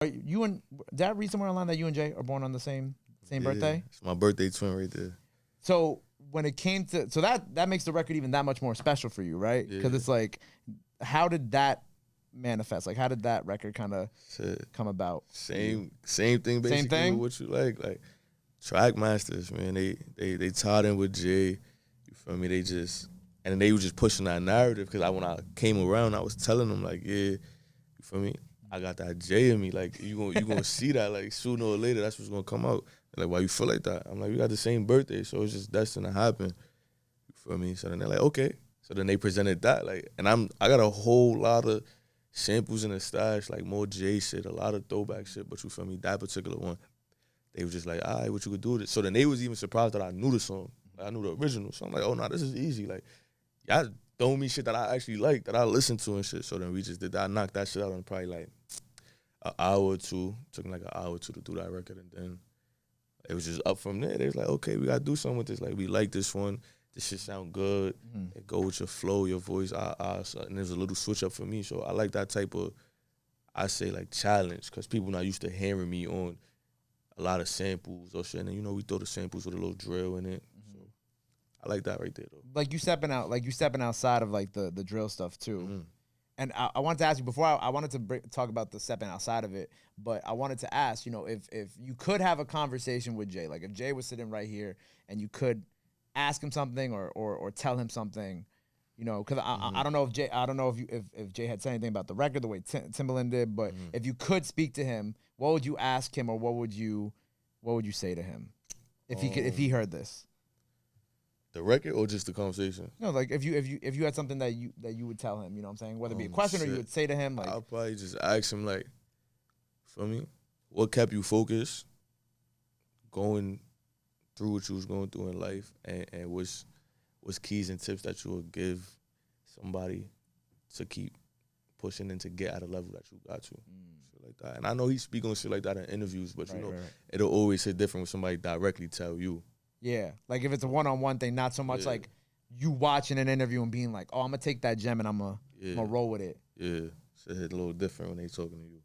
Are you and did I read somewhere online that you and Jay are born on the same birthday? It's my birthday twin right there. So when it came to that makes the record even that much more special for you, right? Because it's like, how did that manifest? Like, how did that record kind of come about? Same thing basically. Same thing? With what you like track masters, man. They tied in with Jay. You feel me? They were just pushing that narrative because when I came around, I was telling them like, yeah, you feel me? I got that J in me. Like you gonna see that like sooner or later. That's what's gonna come out. They're like, why you feel like that? I'm like, we got the same birthday, so it's just destined to happen. You feel me? So then they're like, okay. So then they presented that like, and I got a whole lot of samples in the stash, like more J shit, a lot of throwback shit. But you feel me? That particular one, they was just like, all right, what you could do with it. So then they was even surprised that I knew the song. Like, I knew the original. So I'm like, oh no, this is easy. Like, y'all throwing me shit that I actually like, that I listen to and shit. So then we just did that. I knocked that shit out in probably like an hour or two. Took me like an hour or two to do that record, and then it was just up from there. They was like, okay, we gotta do something with this. Like, we like this one. This shit sound good. It go with your flow, your voice. So, and there's a little switch up for me. So I like that type of, I say like challenge, because people not used to hearing me on a lot of samples or shit. And you know, we throw the samples with a little drill in it. So I like that right there though. Like you stepping outside of like the drill stuff too. And I wanted to ask you before. I wanted to talk about the stepping outside of it, but I wanted to ask, you know, if you could have a conversation with Jay, like if Jay was sitting right here and you could ask him something or tell him something, you know, because I don't know if Jay had said anything about the record the way Timbaland did, but if you could speak to him, what would you ask him, or what would you say to him if he heard this? The record or just the conversation? No, like if you had something that you would tell him, you know what I'm saying? Whether it be a question or you would say to him, like, I'll probably just ask him like, for me, what kept you focused going through what you was going through in life, and what's keys and tips that you would give somebody to keep pushing and to get at a level that you got to. Shit like that. And I know he speak on shit like that in interviews, but you know, it'll always hit different when somebody directly tell you. Yeah, like if it's a one-on-one thing, not so much like you watching an interview and being like, oh, I'm going to take that gem and I'm going to roll with it. Yeah, shit hit a little different when they talking to you.